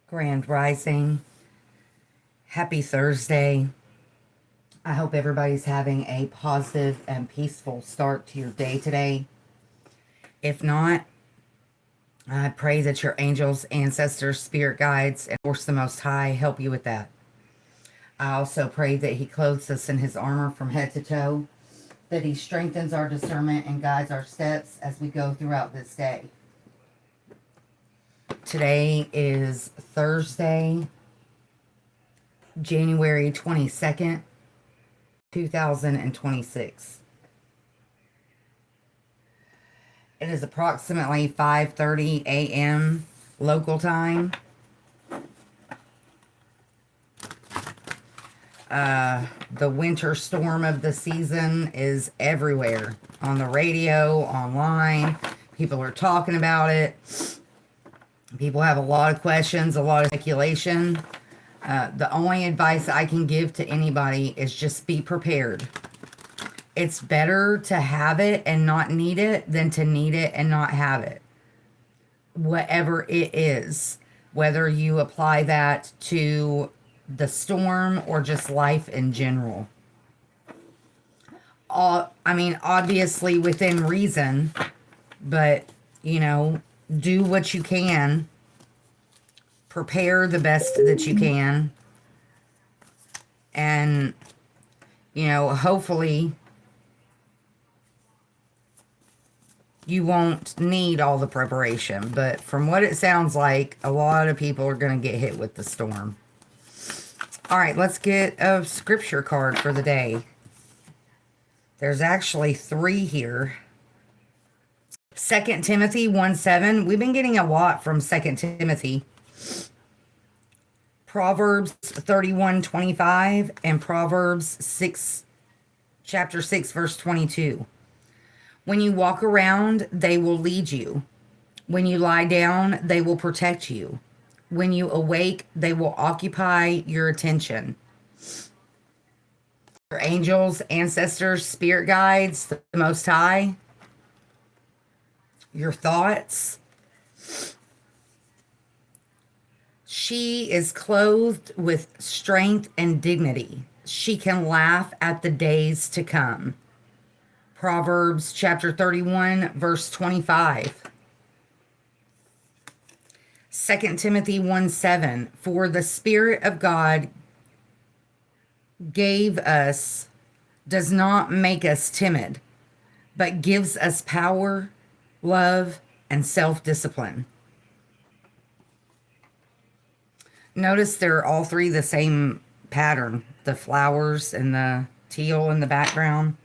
Grand Rising. Happy Thursday. I hope everybody's having a positive and peaceful start to your day today. If not, I pray that your angels, ancestors, spirit guides, and force the Most High help you with that. I also pray that He clothes us in His armor from head to toe, that He strengthens our discernment and guides our steps as we go throughout this day. Today is Thursday, January 22nd, 2026. It is approximately 5:30 a.m. local time. The winter storm of the season is everywhere. On the radio, online. People are talking about it. People have a lot of questions, a lot of speculation. The only advice I can give to anybody is just be prepared. It's better to have it and not need it than to need it and not have it. Whatever it is, whether you apply that to the storm or just life in general. Obviously within reason, but, do what you can. Prepare the best that you can. And, hopefully you won't need all the preparation. But from what it sounds like, a lot of people are going to get hit with the storm. All right, let's get a scripture card for the day. There's actually 3 here. 2 Timothy 1:7. We've been getting a lot from 2 Timothy. Proverbs 31:25 and Proverbs chapter 6, verse 22. When you walk around, they will lead you. When you lie down, they will protect you. When you awake, they will occupy your attention. Your angels, ancestors, spirit guides, the Most High, your thoughts. She is clothed with strength and dignity. She can laugh at the days to come. Proverbs chapter 31, verse 25. 2 Timothy 1:7. For the Spirit of God gave us, does not make us timid, but gives us power, love, and self-discipline. Notice they're all 3 the same pattern. The flowers and the teal in the background.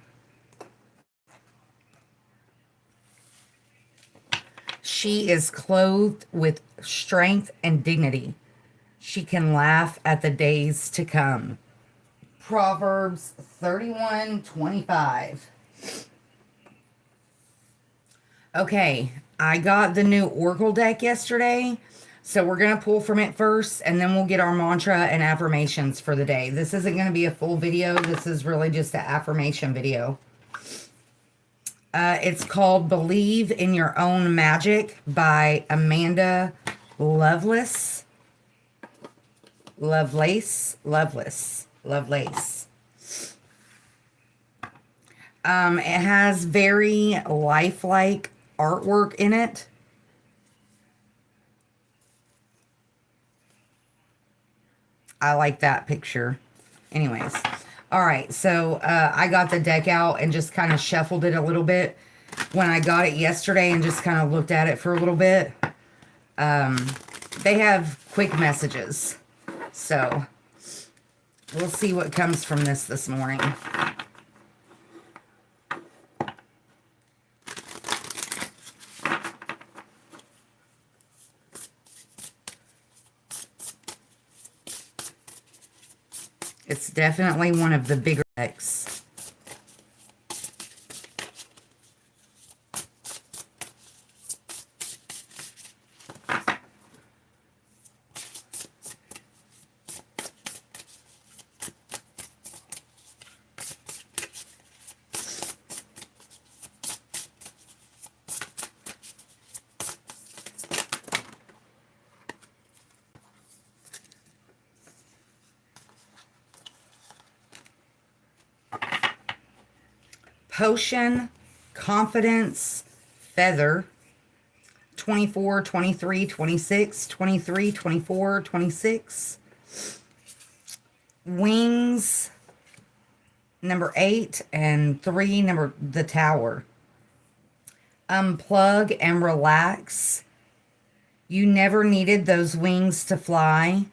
She is clothed with strength and dignity. She can laugh at the days to come. Proverbs 31:25. Okay, I got the new Oracle deck yesterday, so we're going to pull from it first, and then we'll get our mantra and affirmations for the day. This isn't going to be a full video. This is really just an affirmation video. It's called Believe in Your Own Magic by Amanda Lovelace. Lovelace. It has very lifelike artwork in it. I like that picture. Anyways. All right, so I got the deck out and just kind of shuffled it a little bit when I got it yesterday and just kind of looked at it for a little bit. They have quick messages, so we'll see what comes from this morning. It's definitely one of the bigger decks. Potion, confidence, feather, 24, 23, 26, 23, 24, 26. Wings, number 8, and 3, the tower. Unplug and relax. You never needed those wings to fly.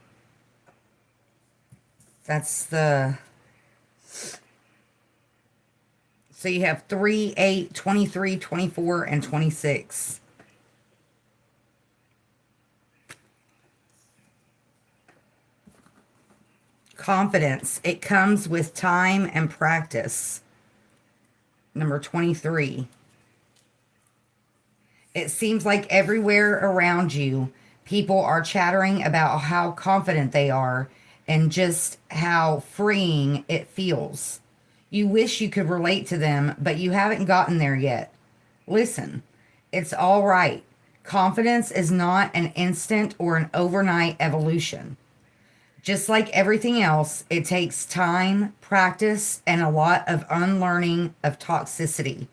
That's the... So you have 3, 8, 23, 24, and 26. Confidence. It comes with time and practice. Number 23. It seems like everywhere around you, people are chattering about how confident they are and just how freeing it feels. You wish you could relate to them, but you haven't gotten there yet. Listen, it's all right. Confidence is not an instant or an overnight evolution. Just like everything else, it takes time, practice, and a lot of unlearning of toxicity.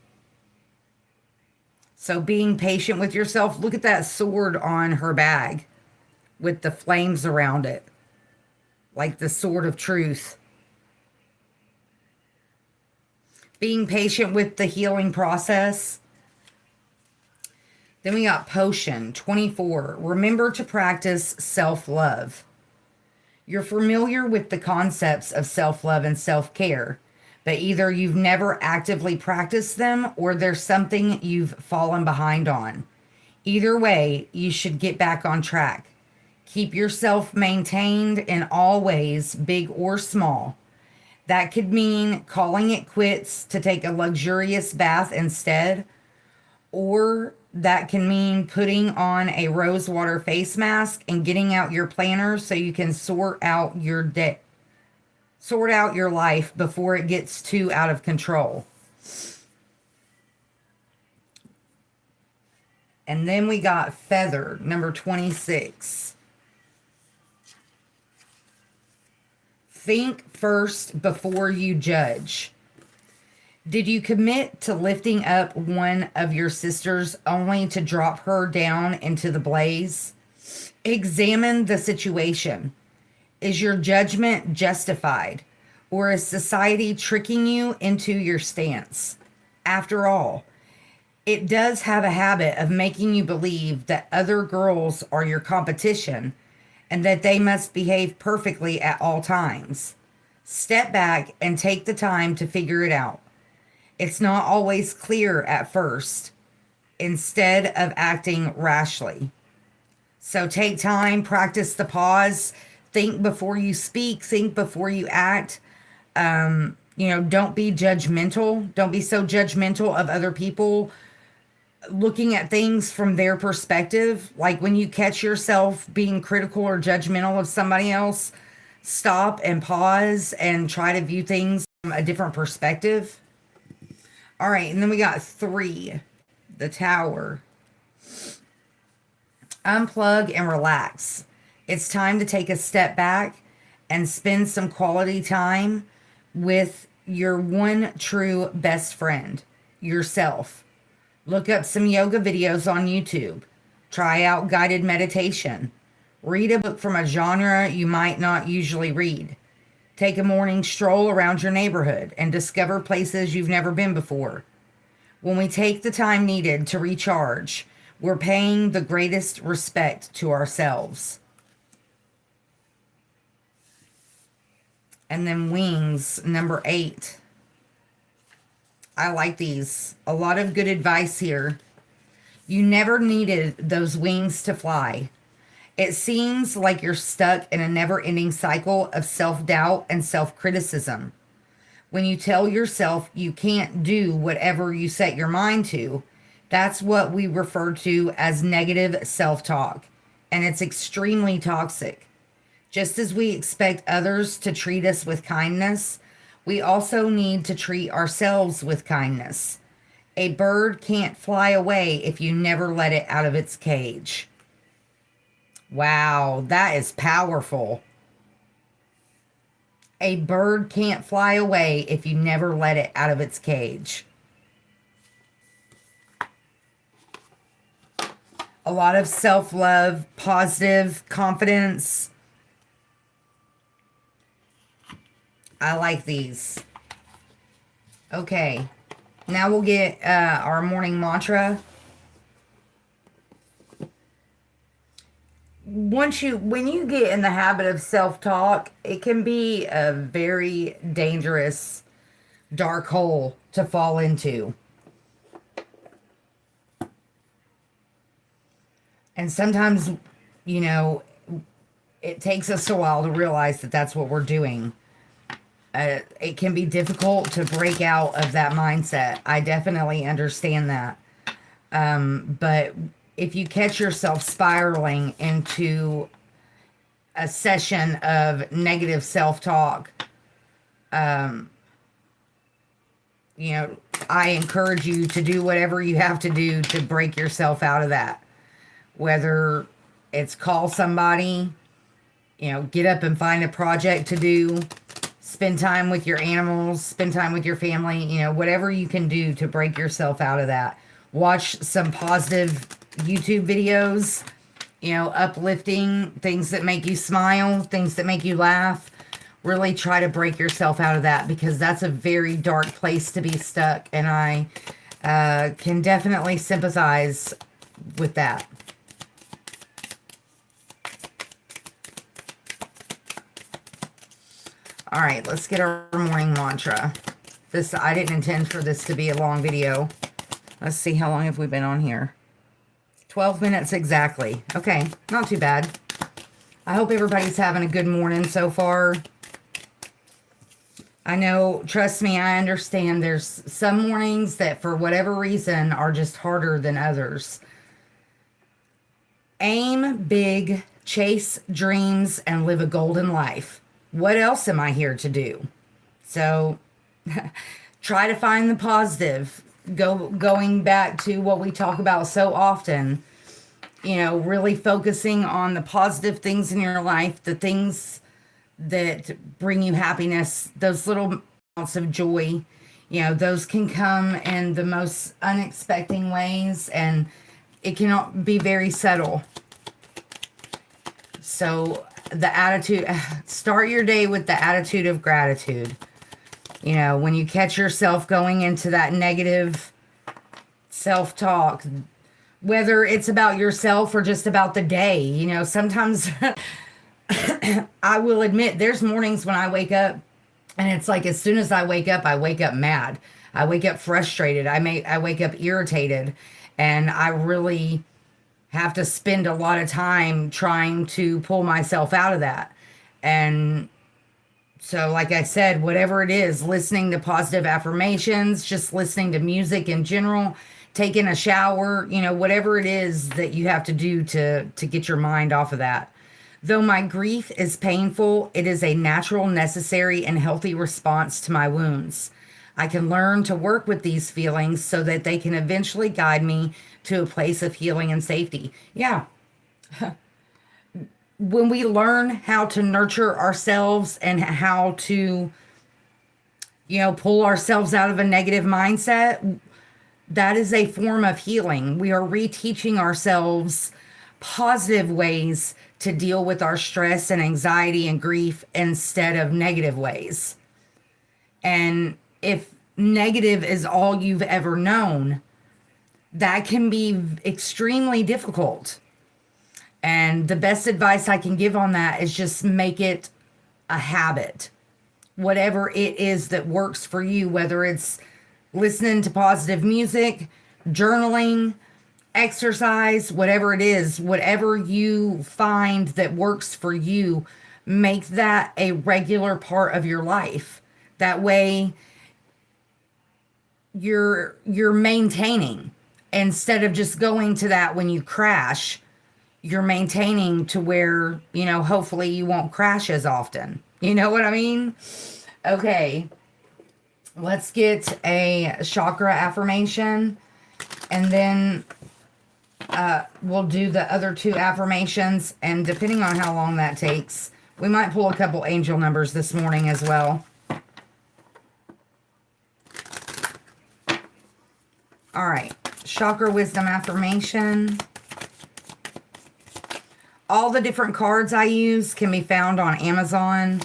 So being patient with yourself. Look at that sword on her bag with the flames around it. Like the sword of truth. Being patient with the healing process. Then we got potion, 24. Remember to practice self-love. You're familiar with the concepts of self-love and self-care, but either you've never actively practiced them or there's something you've fallen behind on. Either way, you should get back on track. Keep yourself maintained in all ways, big or small. That could mean calling it quits to take a luxurious bath instead, or that can mean putting on a rosewater face mask and getting out your planner so you can sort out your life before it gets too out of control. And then we got feather, number 26. Think first before you judge. Did you commit to lifting up one of your sisters only to drop her down into the blaze? Examine the situation. Is your judgment justified, or is society tricking you into your stance? After all, it does have a habit of making you believe that other girls are your competition and that they must behave perfectly at all times. Step back and take the time to figure it out. It's not always clear at first, instead of acting rashly. So take time, practice the pause, think before you speak, think before you act. Don't be judgmental. Don't be so judgmental of other people, looking at things from their perspective. Like when you catch yourself being critical or judgmental of somebody else, stop and pause and try to view things from a different perspective. All right, and then we got 3, the tower. Unplug and relax. It's time to take a step back and spend some quality time with your one true best friend, yourself. Look up some yoga videos on YouTube. Try out guided meditation. Read a book from a genre you might not usually read. Take a morning stroll around your neighborhood and discover places you've never been before. When we take the time needed to recharge, we're paying the greatest respect to ourselves. And then wings, number 8. I like these. A lot of good advice here. You never needed those wings to fly. It seems like you're stuck in a never-ending cycle of self-doubt and self-criticism. When you tell yourself you can't do whatever you set your mind to, that's what we refer to as negative self-talk, and it's extremely toxic. Just as we expect others to treat us with kindness, we also need to treat ourselves with kindness. A bird can't fly away if you never let it out of its cage. Wow, that is powerful. A bird can't fly away if you never let it out of its cage. a lot of self-love, positive confidence. I like these. Okay. Now we'll get our morning mantra. When you get in the habit of self-talk, it can be a very dangerous dark hole to fall into. And sometimes, you know, it takes us a while to realize that that's what we're doing. It can be difficult to break out of that mindset. I definitely understand that. But if you catch yourself spiraling into a session of negative self-talk, you know, I encourage you to do whatever you have to do to break yourself out of that. Whether it's call somebody, you know, get up and find a project to do, spend time with your animals, spend time with your family, you know, whatever you can do to break yourself out of that. Watch some positive YouTube videos, you know, uplifting, things that make you smile, things that make you laugh. Really try to break yourself out of that, because that's a very dark place to be stuck. And I can definitely sympathize with that. All right, let's get our morning mantra. I didn't intend for this to be a long video. Let's see, how long have we been on here? 12 minutes exactly. Okay, not too bad. I hope everybody's having a good morning so far. I know, trust me, I understand there's some mornings that for whatever reason are just harder than others. Aim big, chase dreams, and live a golden life. What else am I here to do? So try to find the positive. Going back to what we talk about so often, you know, really focusing on the positive things in your life, the things that bring you happiness, those little amounts of joy, you know, those can come in the most unexpected ways, and it can be very subtle. So the attitude, start your day with the attitude of gratitude. You know, when you catch yourself going into that negative self-talk, whether it's about yourself or just about the day, you know, sometimes I will admit there's mornings when I wake up and it's like, as soon as I wake up mad. I wake up frustrated. I wake up irritated, and I really have to spend a lot of time trying to pull myself out of that. And so, like I said, whatever it is, listening to positive affirmations, just listening to music in general, taking a shower, you know, whatever it is that you have to do to get your mind off of that. Though my grief is painful, it is a natural, necessary, and healthy response to my wounds. I can learn to work with these feelings so that they can eventually guide me to a place of healing and safety. Yeah. When we learn how to nurture ourselves and how to, you know, pull ourselves out of a negative mindset, that is a form of healing. We are reteaching ourselves positive ways to deal with our stress and anxiety and grief instead of negative ways. And if negative is all you've ever known, that can be extremely difficult. And the best advice I can give on that is just make it a habit. Whatever it is that works for you, whether it's listening to positive music, journaling, exercise, whatever it is, whatever you find that works for you, make that a regular part of your life. That way you're maintaining, instead of just going to that when you crash. You're maintaining to where, you know, hopefully you won't crash as often. You know what I mean? Okay. Let's get a chakra affirmation, and then we'll do the other two affirmations. And depending on how long that takes, we might pull a couple angel numbers this morning as well. All right. Chakra wisdom affirmation. All the different cards I use can be found on Amazon.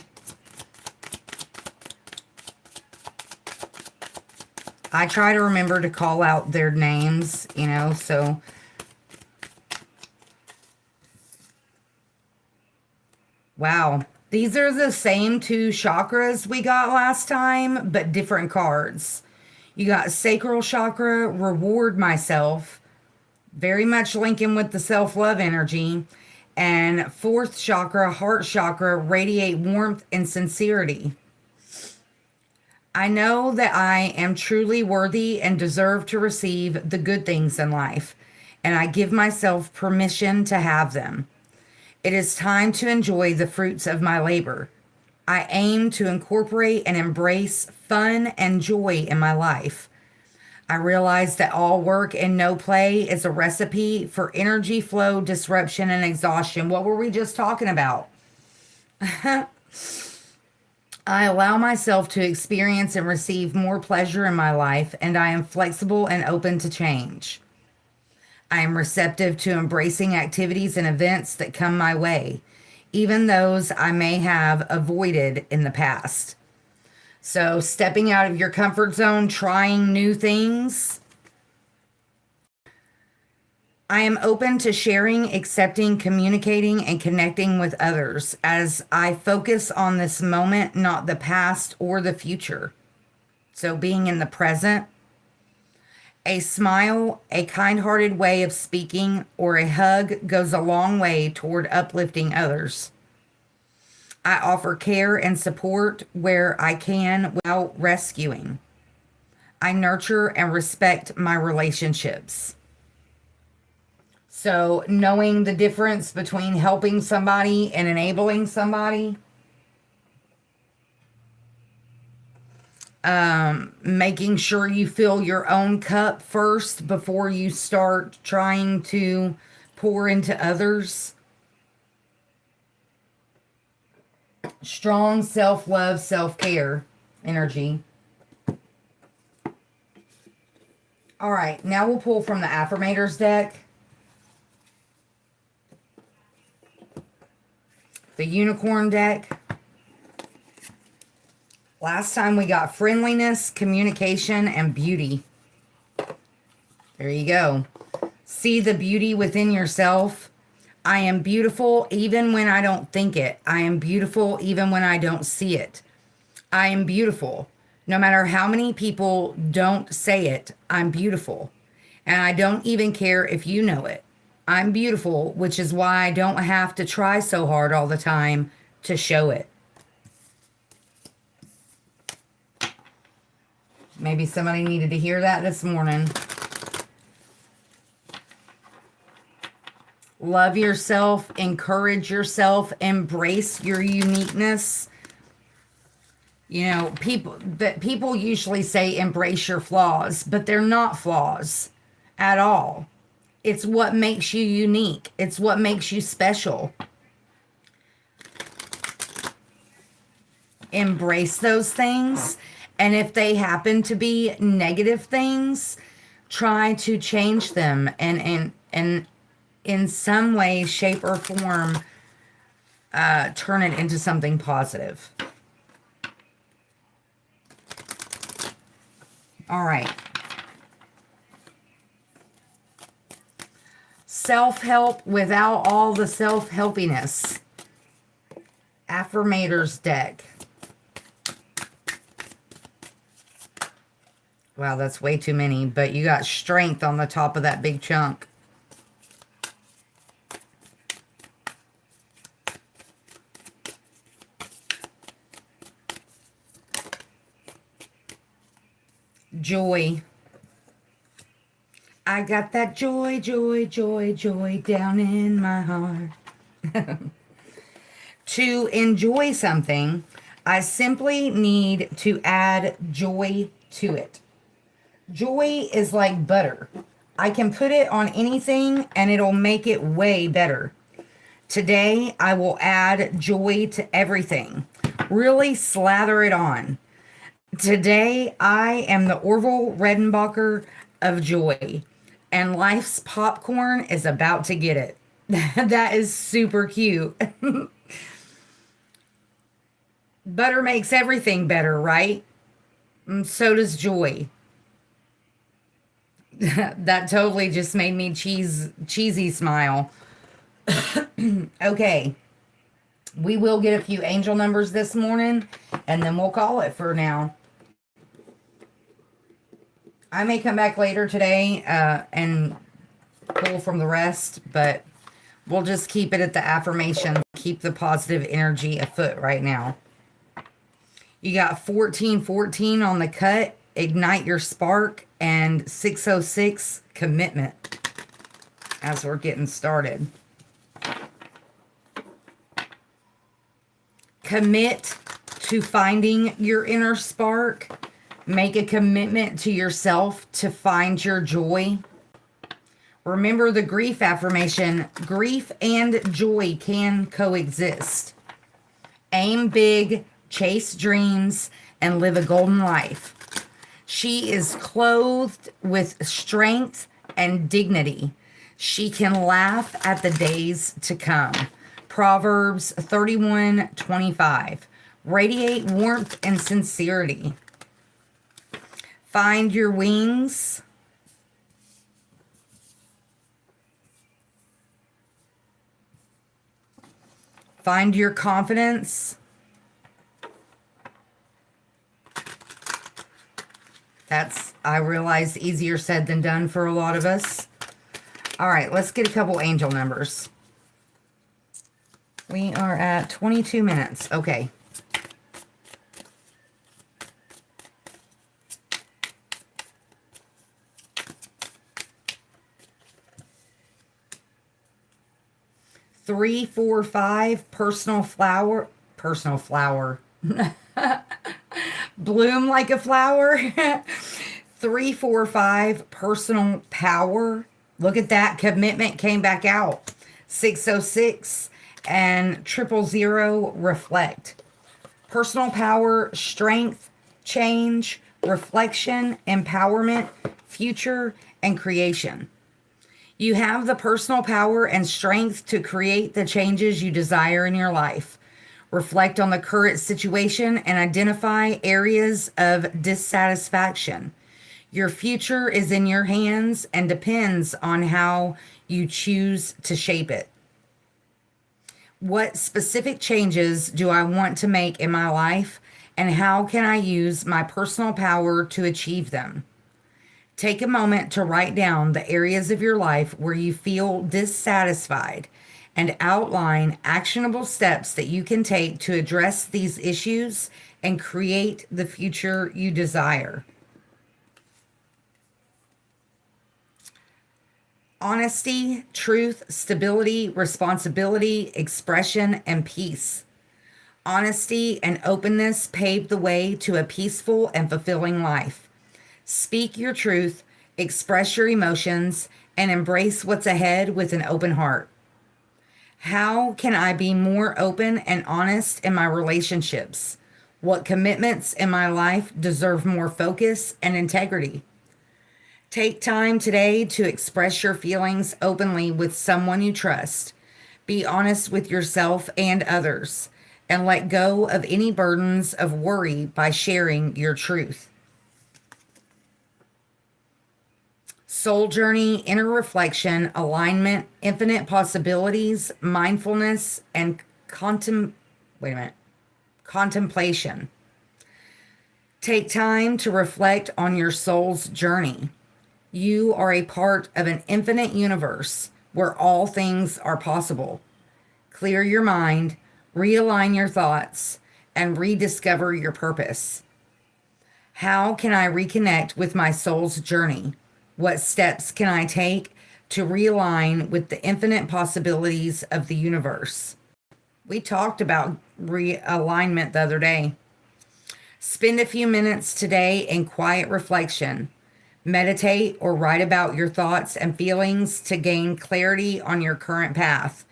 I try to remember to call out their names, you know, so. Wow. These are the same two chakras we got last time, but different cards. You got sacral chakra, reward myself, very much linking with the self-love energy. And fourth chakra, heart chakra, radiate warmth and sincerity. I know that I am truly worthy and deserve to receive the good things in life, and I give myself permission to have them. It is time to enjoy the fruits of my labor. I aim to incorporate and embrace fun and joy in my life. I realize that all work and no play is a recipe for energy flow, disruption, and exhaustion. What were we just talking about? I allow myself to experience and receive more pleasure in my life, and I am flexible and open to change. I am receptive to embracing activities and events that come my way, even those I may have avoided in the past. So, stepping out of your comfort zone, trying new things. I am open to sharing, accepting, communicating, and connecting with others as I focus on this moment, not the past or the future. So, being in the present. A smile, a kind-hearted way of speaking, or a hug goes a long way toward uplifting others. I offer care and support where I can without rescuing. I nurture and respect my relationships. So, knowing the difference between helping somebody and enabling somebody. Making sure you fill your own cup first before you start trying to pour into others. Strong self-love, self-care energy. All right, now we'll pull from the Affirmators deck. The Unicorn deck. Last time we got friendliness, communication, and beauty. There you go. See the beauty within yourself. I am beautiful even when I don't think it. I am beautiful even when I don't see it. I am beautiful. No matter how many people don't say it, I'm beautiful. And I don't even care if you know it. I'm beautiful, which is why I don't have to try so hard all the time to show it. Maybe somebody needed to hear that this morning. Love yourself, encourage yourself, embrace your uniqueness. You know, people usually say embrace your flaws, but they're not flaws at all. It's what makes you unique. It's what makes you special. Embrace those things. And if they happen to be negative things, try to change them and in some way, shape, or form, turn it into something positive. All right. Self-help without all the self-helpiness. Affirmators deck. Wow, that's way too many, but you got strength on the top of that big chunk. Joy. I got that joy, joy, joy, joy down in my heart. To enjoy something, I simply need to add joy to it. Joy is like butter. I can put it on anything and it'll make it way better. Today, I will add joy to everything. Really slather it on. Today, I am the Orville Redenbacher of joy, and life's popcorn is about to get it. That is super cute. Butter makes everything better, right? And so does joy. That totally just made me cheesy smile. Okay, we will get a few angel numbers this morning, and then we'll call it for now. I may come back later today and pull from the rest, but we'll just keep it at the affirmation. Keep the positive energy afoot right now. You got 1414 on the cut, ignite your spark, and 606 commitment as we're getting started. Commit to finding your inner spark. Make a commitment to yourself to find your joy. Remember the grief affirmation. Grief and joy can coexist. Aim big, chase dreams, and live a golden life. She is clothed with strength and dignity. She can laugh at the days to come. Proverbs 31:25. Radiate warmth and sincerity. Find your wings. Find your confidence. That's, I realize, easier said than done for a lot of us. All right, let's get a couple angel numbers. We are at 22 minutes. Okay. Three, 4, 5, personal flower. Bloom like a flower. 3, 4, 5, personal power. Look at that. Commitment came back out. 606 and 000, reflect. Personal power, strength, change, reflection, empowerment, future, and creation. You have the personal power and strength to create the changes you desire in your life. Reflect on the current situation and identify areas of dissatisfaction. Your future is in your hands and depends on how you choose to shape it. What specific changes do I want to make in my life, and how can I use my personal power to achieve them? Take a moment to write down the areas of your life where you feel dissatisfied and outline actionable steps that you can take to address these issues and create the future you desire. Honesty, truth, stability, responsibility, expression, and peace. Honesty and openness pave the way to a peaceful and fulfilling life. Speak your truth, express your emotions, and embrace what's ahead with an open heart. How can I be more open and honest in my relationships? What commitments in my life deserve more focus and integrity? Take time today to express your feelings openly with someone you trust. Be honest with yourself and others, and let go of any burdens of worry by sharing your truth. Soul journey, inner reflection, alignment, infinite possibilities, mindfulness, and contemplation. Take time to reflect on your soul's journey. You are a part of an infinite universe where all things are possible. Clear your mind, realign your thoughts, and rediscover your purpose. How can I reconnect with my soul's journey? What steps can I take to realign with the infinite possibilities of the universe? We talked about realignment the other day. Spend a few minutes today in quiet reflection. Meditate or write about your thoughts and feelings to gain clarity on your current path.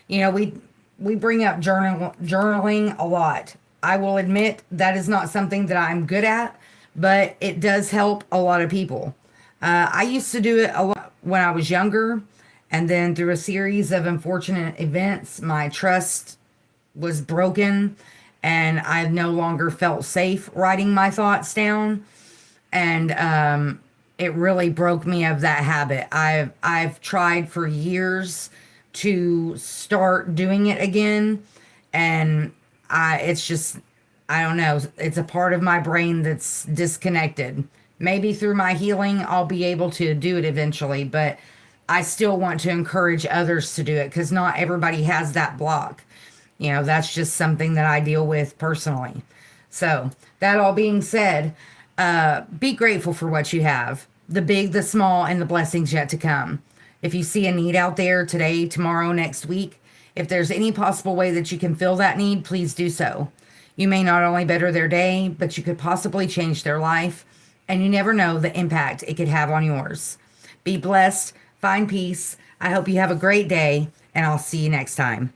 You know, we bring up journaling a lot. I will admit that is not something that I'm good at, but it does help a lot of people. I used to do it a lot when I was younger, And then through a series of unfortunate events, my trust was broken and I no longer felt safe writing my thoughts down. And it really broke me of that habit. I've tried for years to start doing it again, and it's just, I don't know, it's a part of my brain that's disconnected. Maybe through my healing I'll be able to do it eventually, but I still want to encourage others to do it because not everybody has that block. That's just something that I deal with personally. So, that all being said, be grateful for what you have, the big, the small, and the blessings yet to come. If you see a need out there today, tomorrow, next week, if there's any possible way that you can fill that need, please do so. You may not only better their day, but you could possibly change their life, and you never know the impact it could have on yours. Be blessed, find peace. I hope you have a great day, and I'll see you next time.